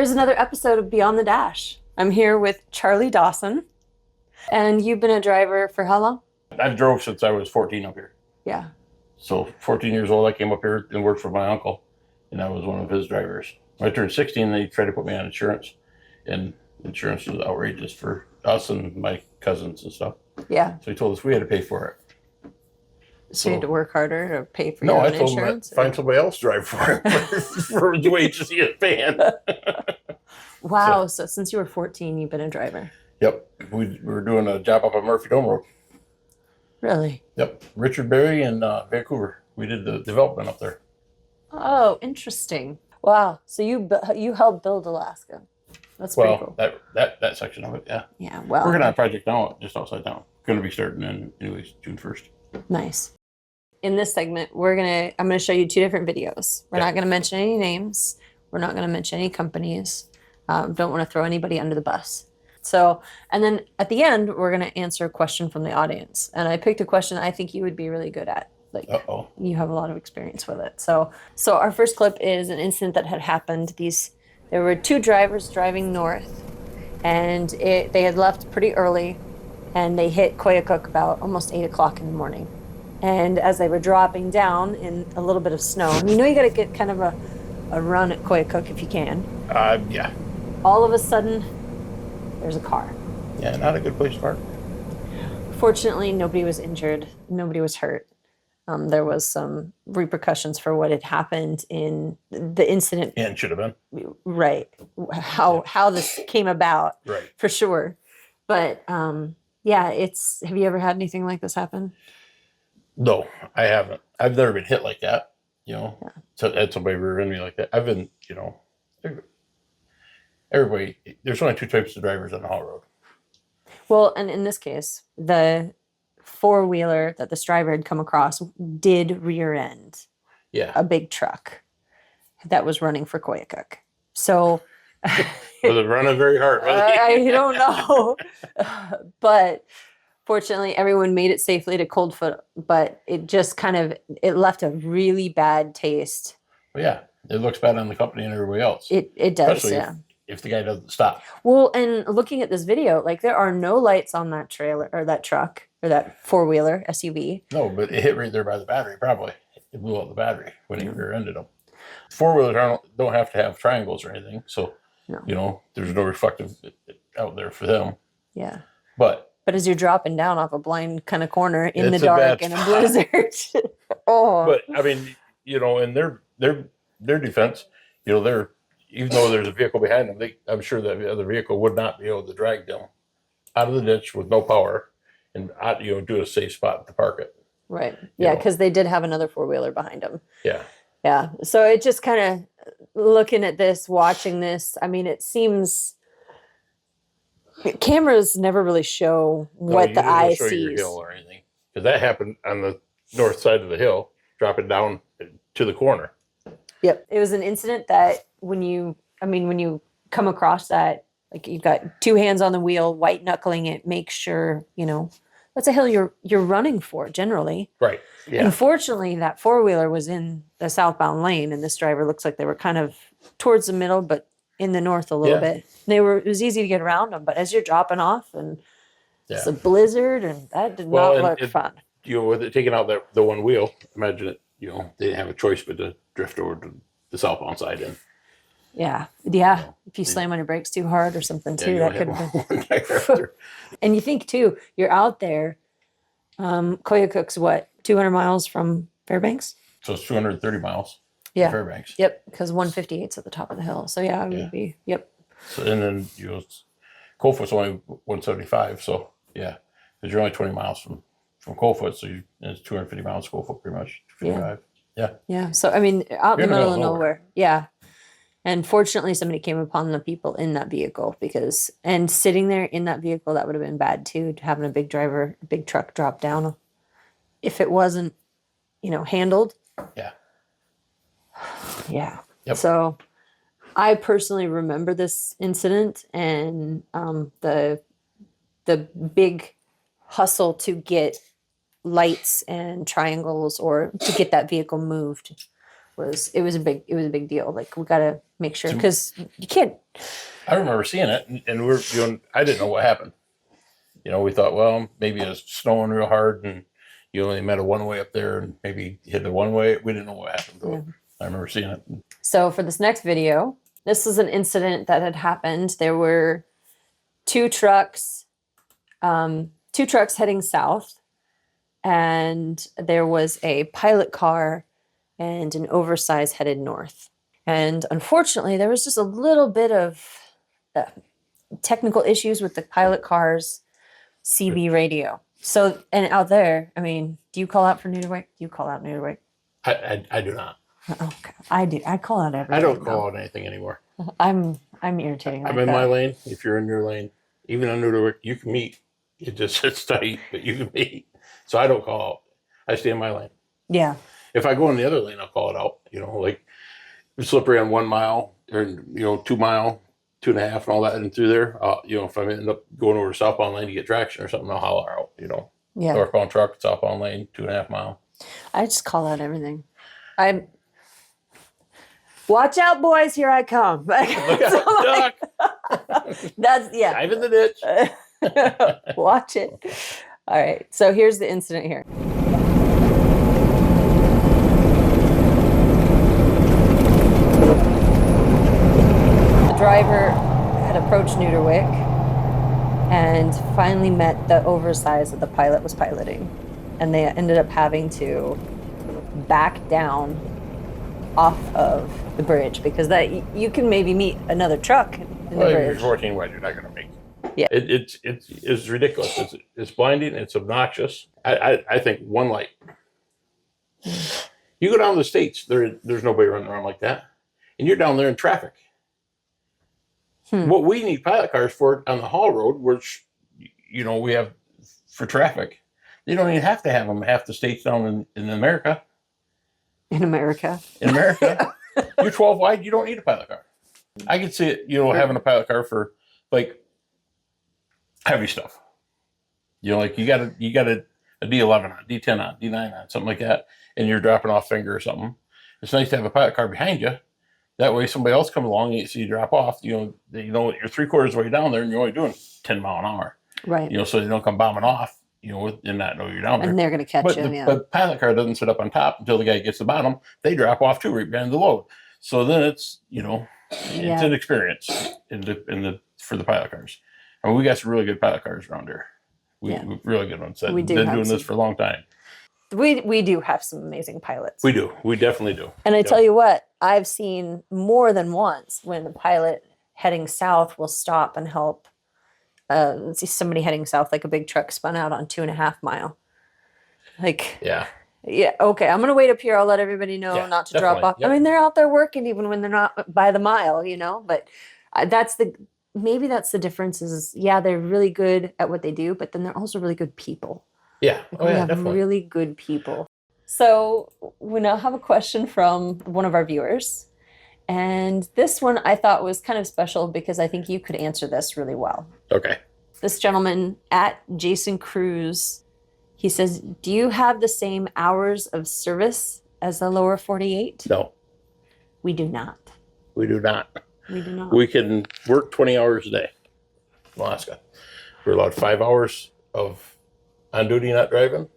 Here's another episode of Beyond the Dash. I'm here with Charlie Dawson. And you've been a driver for how long? I've drove since I was 14 up here. Yeah. So 14 years old, I came up here and worked for my uncle, and I was one of his drivers. When I turned 16, they tried to put me on insurance, and insurance was outrageous for us and my cousins and stuff. Yeah. So he told us we had to pay for it. So you had to work harder to pay for your own insurance? No, I told him find somebody else to drive for him for the wages he had paying. Wow. So since you were 14, you've been a driver. Yep. We were doing a job up on Murphy Dome Road. Really? Yep. Richard Berry and Vancouver. We did the development up there. Oh, interesting. Wow. So you helped build Alaska. That's pretty cool. that section of it, yeah. Yeah, well. Working on a project now just outside town. Going to be starting in anyways June 1st. Nice. In this segment, I'm gonna show you two different videos. We're not gonna mention any names. We're not gonna mention any companies. Don't want to throw anybody under the bus. So, and then at the end, we're gonna answer a question from the audience. And I picked a question I think you would be really good at. Like, you have a lot of experience with it. So our first clip is an incident that had happened. There were two drivers driving north, and they had left pretty early, and they hit Koyukuk about almost 8 o'clock in the morning. And as they were dropping down in a little bit of snow, and you got to get kind of a run at Koyukuk if you can. Yeah. All of a sudden, there's a car. Yeah, not a good place to park. Fortunately, nobody was injured. Nobody was hurt. There was some repercussions for what had happened in the incident. And should have been. Right. How this came about. Right. For sure. But yeah, have you ever had anything like this happen? No, I haven't. I've never been hit like that, So had somebody rear end me like that. I've been, everybody, there's only two types of drivers on the haul road. Well, and in this case, the four-wheeler that this driver had come across did rear end a big truck that was running for Koyukuk. So was it running very hard? I don't know. But fortunately, everyone made it safely to Coldfoot, but it just it left a really bad taste. Well, yeah, it looks bad on the company and everybody else. It does, especially yeah. If the guy doesn't stop. Well, and looking at this video, there are no lights on that trailer or that truck or that four-wheeler SUV. No, but it hit right there by the battery, probably. It blew out the battery when he rear-ended them. Four-wheelers don't have to have triangles or anything, so, there's no reflective out there for them. Yeah. But as you're dropping down off a blind kind of corner in the dark in a blizzard. Oh. But, I mean, in their defense, even though there's a vehicle behind them, I'm sure that the other vehicle would not be able to drag them out of the ditch with no power and, do a safe spot to park it. Right. Yeah, because they did have another four-wheeler behind them. Yeah. Yeah. So it just kind of, looking at this, watching this, I mean, it seems cameras never really show what the eye show sees. Your hill or anything, because that happened on the north side of the hill, dropping down to the corner. Yep. It was an incident that when you come across that, you've got two hands on the wheel, white knuckling it, make sure, that's a hill you're running for generally. Right. Yeah. Unfortunately, that four-wheeler was in the southbound lane, and this driver looks like they were kind of towards the middle, but in the north a little bit. It was easy to get around them, but as you're dropping off and it's a blizzard, and that did not look fun. With it taking out the one wheel, imagine it, they didn't have a choice but to drift over to the southbound side in. Yeah. Yeah. If you slam on your brakes too hard or something too, that could have been. And you think too, you're out there. Koyukuk's what, 200 miles from Fairbanks? So it's 230 miles. Yeah. From Fairbanks. Yep. Because 158's at the top of the hill. So yeah, it would be. Yep. So and then Coldfoot's only 175. So yeah, because you're only 20 miles from Coldfoot, so it's 250 miles to Coldfoot pretty much. 255. Yeah. Yeah. So I mean, out in the middle of nowhere. Yeah. And fortunately, somebody came upon the people in that vehicle and sitting there in that vehicle, that would have been bad too, having a big truck drop down. If it wasn't, handled. Yeah. Yeah. Yep. So I personally remember this incident and the big hustle to get lights and triangles or to get that vehicle moved. it was a big deal. Like we got to make sure because you can't. I remember seeing it, and we're doing. I didn't know what happened. You know, we thought, well, maybe it's snowing real hard, and you only met a one way up there, and maybe hit the one way. We didn't know what happened to it. I remember seeing it. So for this next video, this is an incident that had happened. There were two trucks heading south, and there was a pilot car and an oversized headed north. And unfortunately, there was just a little bit of technical issues with the pilot car's CB radio. So, and out there, I mean, do you call out for Neuterwick? Do you call out Neuterwick? I do not. Okay, I do. I call out everything. I don't call out anything anymore. I'm irritating. I'm in my lane. If you're in your lane, even on Neuterwick, you can meet. It just sits tight, but you can meet. So I don't call out. I stay in my lane. Yeah. If I go in the other lane, I'll call it out. You know, like slippery on 1 mile or 2 mile, 2.5, and all that, and through there. If I end up going over to southbound lane to get traction or something, I'll holler out. Yeah. Northbound truck, southbound lane, 2.5 mile. I just call out everything. Watch out, boys! Here I come. Duck. That's Dive in the ditch. Watch it. All right. So here's the incident here. The driver had approached Neuterwick and finally met the oversize that the pilot was piloting. And they ended up having to back down off of the bridge because that you can maybe meet another truck in the bridge. If you're 14 wide, you're not going to make it. Yeah. It's ridiculous. It's blinding. It's obnoxious. I think one light. You go down to the States, there's nobody running around like that. And you're down there in traffic. What we need pilot cars for on the haul road, which, we have for traffic, you don't even have to have them half the states down in America. In America. You're 12 wide, you don't need a pilot car. I could see it, having a pilot car for like heavy stuff. Like you got a D11 on, D10 on, D9 on, something like that, and you're dropping off finger or something. It's nice to have a pilot car behind you. That way somebody else comes along and you see you drop off, you're 3/4 of the way down there and you're only doing 10 mile an hour. Right. So they don't come bombing off, and not know you're down there. And they're going to catch you, But pilot car doesn't sit up on top until the guy gets to the bottom. They drop off too, right behind the load. So then it's, it's an experience for the pilot cars. I mean, we got some really good pilot cars around here. We really good ones. We've been doing this for a long time. We do have some amazing pilots. We do. We definitely do. And I tell you what, I've seen more than once when the pilot heading south will stop and help. See somebody heading south, like a big truck spun out on 2.5 mile. Yeah. Okay, I'm gonna wait up here. I'll let everybody know not to drop off. Yep. I mean, they're out there working even when they're not by the mile, But that's the difference. Is they're really good at what they do, but then they're also really good people. Yeah. We have definitely really good people. So we now have a question from one of our viewers. And this one I thought was kind of special because I think you could answer this really well. Okay. This gentleman at Jason Cruz, he says, do you have the same hours of service as the lower 48? No. We do not. We do not. We do not. We can work 20 hours a day in Alaska. We're allowed 5 hours of on duty not driving.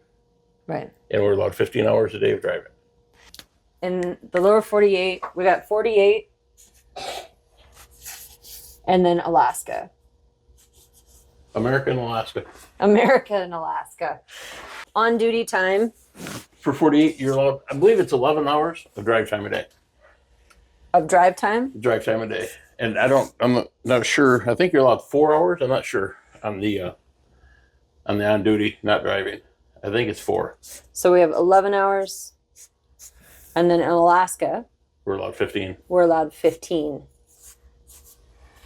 Right. And we're allowed 15 hours a day of driving. In the lower 48, we got 48 and then Alaska. America and Alaska. America and Alaska. On duty time. For 48, you're allowed, I believe it's 11 hours of drive time a day. Of drive time? Drive time a day. And I'm not sure. I think you're allowed 4 hours. I'm not sure on the on duty, not driving. I think it's 4. So we have 11 hours. And then in Alaska, we're allowed 15. We're allowed 15.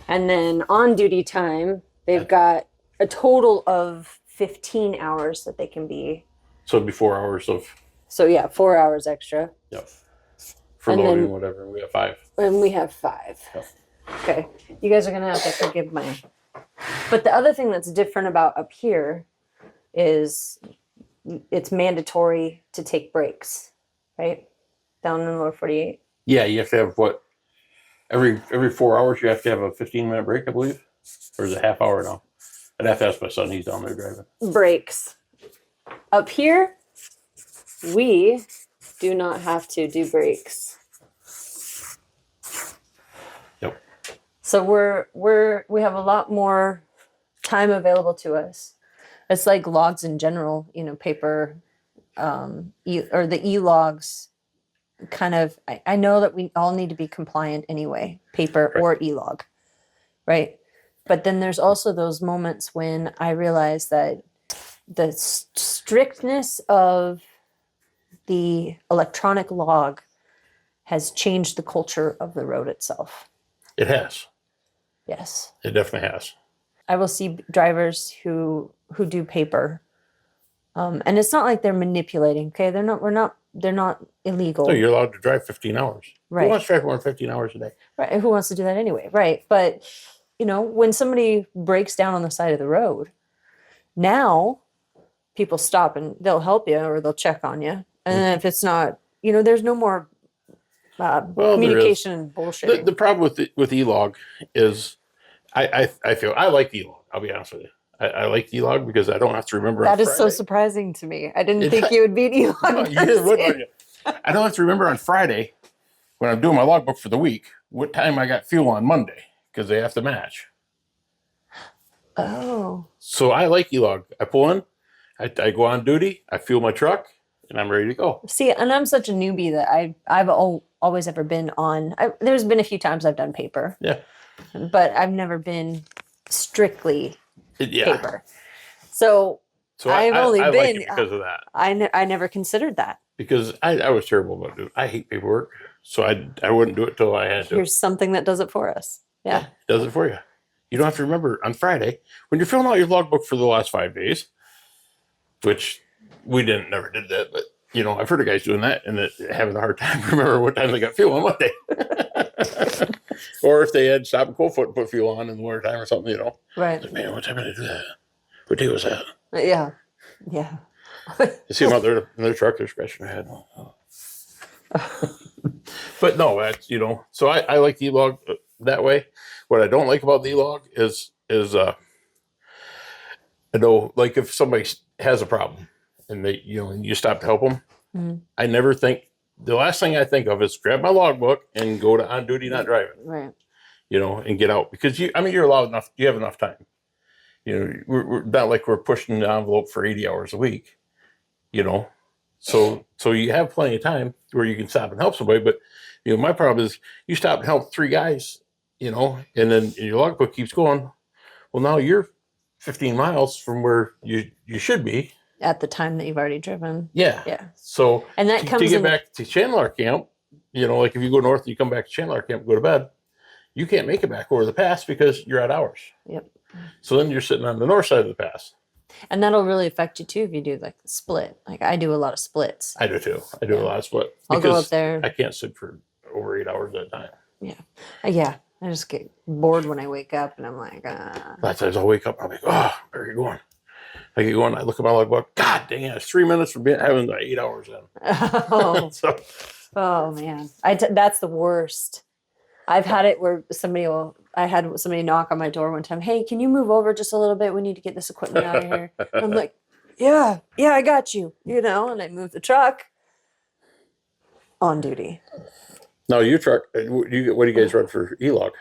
And then on duty time, they've got a total of 15 hours that they can be. So it'd be 4 hours of. So 4 hours extra. Yep. For and loading, whatever. We have 5. And we have 5. Yep. Okay. You guys are going to have to forgive my. But the other thing that's different about up here is it's mandatory to take breaks, right? down in the lower 48. Yeah, you have to have what? Every 4 hours you have to have a 15-minute break, I believe. Or is it half hour now? I'd have to ask my son. He's down there driving. Breaks. Up here, we do not have to do breaks. Yep. So we have a lot more time available to us. It's like logs in general, paper, or the e-logs. Kind of, I know that we all need to be compliant anyway, paper Right. or e-log, right? But then there's also those moments when I realize that the strictness of the electronic log has changed the culture of the road itself. It has. Yes. It definitely has. I will see drivers who do paper, and it's not like they're manipulating. Okay, they're not illegal. No, you're allowed to drive 15 hours. Right. Who wants to drive more than 15 hours a day? Right. Who wants to do that anyway? Right. But when somebody breaks down on the side of the road, now people stop and they'll help you or they'll check on you. And then if it's not, there's no more communication and bullshit. The problem with E-log is I feel I like E-log. I'll be honest with you. I like E-log because I don't have to remember. That is so surprising to me. I didn't think you would be an E-log. I don't have to remember on Friday when I'm doing my logbook for the week what time I got fuel on Monday because they have to match. Oh. So I like E-log. I pull in, I go on duty, I fuel my truck, and I'm ready to go. See, and I'm such a newbie that I've always ever been on. There's been a few times I've done paper. Yeah. But I've never been strictly paper. So I've only I been like it because of that. I never considered that. Because I was terrible about it. I hate paperwork, so I wouldn't do it till I had to. Here's something that does it for us. Yeah. It does it for you. You don't have to remember on Friday when you're filling out your logbook for the last 5 days, which we never did that, but I've heard of guys doing that and having a hard time remember what time they got fuel on Monday. Or if they had stopped in Coldfoot and put fuel on in the wintertime or something, Right. Like, man, what time did I do that? What day was that? Yeah. Yeah. You see them out there in their truck, they're scratching their head. But no, that's, so I like the E-log that way. What I don't like about the E-log is I know, like if somebody has a problem and they, and you stop to help them, I never think, the last thing I think of is grab my logbook and go to on duty, not driving. Right. And get out because you're allowed enough, you have enough time. We're not like we're pushing the envelope for 80 hours a week, so you have plenty of time where you can stop and help somebody. But, my problem is you stop and help 3 guys, and then your logbook keeps going. Well, now you're 15 miles from where you should be. At the time that you've already driven. Yeah. Yeah. So and that comes to get back to Chandler Camp, like if you go north and you come back to Chandler Camp, go to bed, you can't make it back over the pass because you're at hours. Yep. So then you're sitting on the north side of the pass. And that'll really affect you too if you do like the split. Like I do a lot of splits. I do too. I do a lot of split. I'll go up there. I can't sit for over 8 hours at a time. Yeah. Yeah. I just get bored when I wake up and I'm like, Lots of times I'll wake up, I'll be like, oh, where are you going? I get going, I look at my logbook, God dang it, it's 3 minutes from having the 8 hours in. Oh, oh man. That's the worst. I've had it where I had somebody knock on my door one time. Hey, can you move over just a little bit? We need to get this equipment out of here. And I'm like, yeah, I got you. And I moved the truck on duty. Now your truck, what do you guys run for E-log?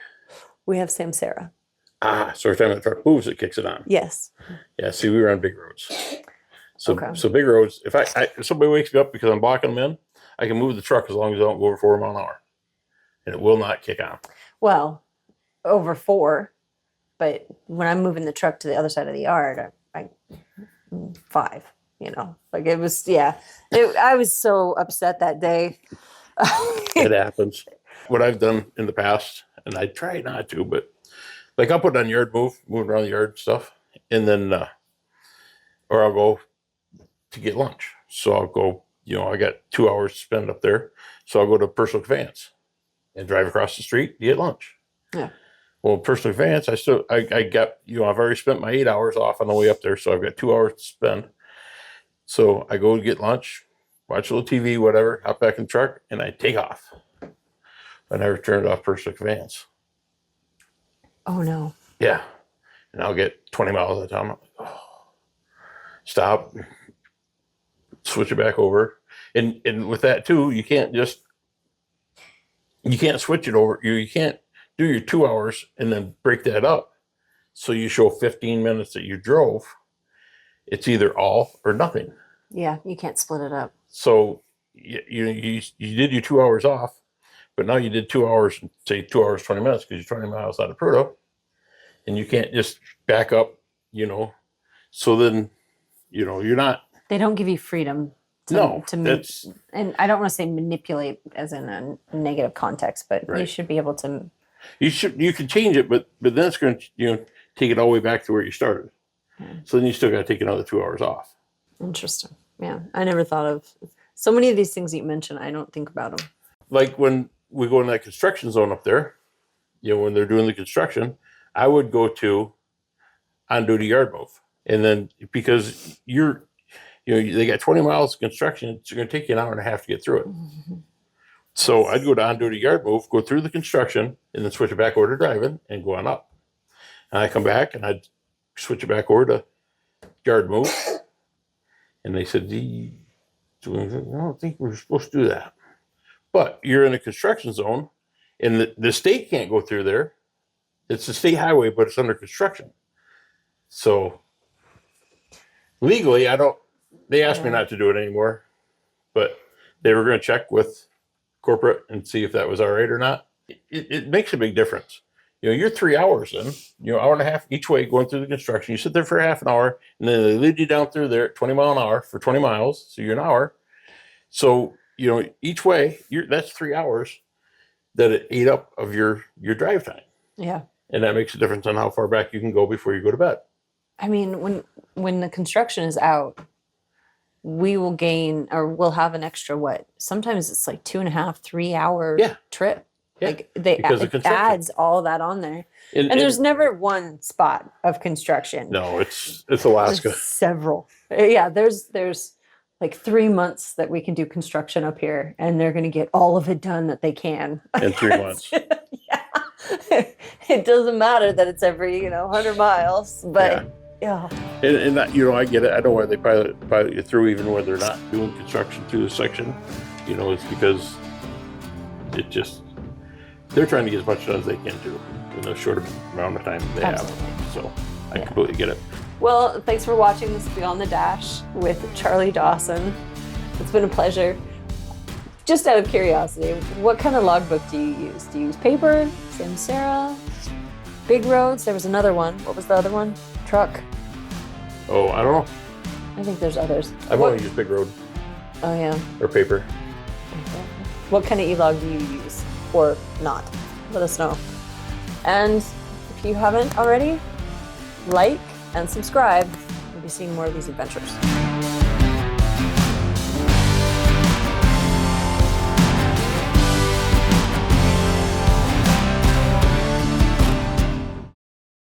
We have Samsara. So every time the truck moves, it kicks it on. Yes. Yeah, see, we run big roads. So Okay. So big roads, if somebody wakes me up because I'm blocking them in, I can move the truck as long as I don't go over 4 miles an hour. And it will not kick on. Well, over 4, but when I'm moving the truck to the other side of the yard, I 5. Like it was, yeah. I was so upset that day. It happens. What I've done in the past, and I try not to, but like I'll put on yard moving around the yard stuff, and then, or I'll go to get lunch. So I'll go, I got 2 hours to spend up there. So I'll go to personal conveyance and drive across the street to get lunch. Yeah. Well, personal conveyance, I got, I've already spent my 8 hours off on the way up there. So I've got 2 hours to spend. So I go to get lunch, watch a little TV, whatever, hop back in the truck, and I take off. I never turned it off first advance. Oh no. Yeah. And I'll get 20 miles at a time. I'm like, oh. Stop, switch it back over. And with that too, you can't switch it over. You can't do your 2 hours and then break that up. So you show 15 minutes that you drove. It's either all or nothing. Yeah, you can't split it up. So you did your 2 hours off, but now you did 2 hours, say 2 hours, 20 minutes because you're 20 miles out of Prudhoe. And you can't just back up, So then, you're not. They don't give you freedom and I don't want to say manipulate as in a negative context, but right. You should be able to. You can change it, but then it's going to, take it all the way back to where you started. Yeah. So then you still got to take another 2 hours off. Interesting. Yeah. I never thought of so many of these things that you mentioned. I don't think about them. Like when we go in that construction zone up there, when they're doing the construction, I would go to on-duty yard move. And then because they got 20 miles of construction, it's going to take you an hour and a half to get through it. Mm-hmm. So I'd go to on-duty yard move, go through the construction, and then switch it back over to driving and go on up. And I come back and I'd switch it back over to yard move. And they said, I don't think we're supposed to do that. But you're in a construction zone, and the state can't go through there. It's a state highway, but it's under construction. So legally, they asked me not to do it anymore, but they were going to check with corporate and see if that was all right or not. It makes a big difference. You're 3 hours in, hour and a half each way going through the construction. You sit there for half an hour, and then they lead you down through there at 20 mile an hour for 20 miles. So you're an hour. So, each way, that's 3 hours that it ate up of your drive time. Yeah. And that makes a difference on how far back you can go before you go to bed. I mean, when the construction is out, we will gain, or we'll have an extra, sometimes it's like 2.5, 3 hour trip. Yeah, like it adds all that on there. And there's never one spot of construction. No, it's Alaska. There's several. Yeah, there's like 3 months that we can do construction up here, and they're going to get all of it done that they can. In 3 months. Yeah. It doesn't matter that it's every, 100 miles, but yeah. And I get it. I know why they pilot you through even when they're not doing construction through the section. It's because they're trying to get as much done as they can do in the short amount of time they Absolutely. have. So I completely get it. Well, thanks for watching this Beyond the Dash with Charlie Dawson. It's been a pleasure. Just out of curiosity, what kind of logbook do you use? Do you use paper, Samsara, Big Roads? There was another one. What was the other one? Truck? Oh, I don't know. I think there's others. I've only used Big Road. Oh, yeah. Or paper. Okay. What kind of e-log do you use? Or not? Let us know. And if you haven't already, like and subscribe. We'll be seeing more of these adventures.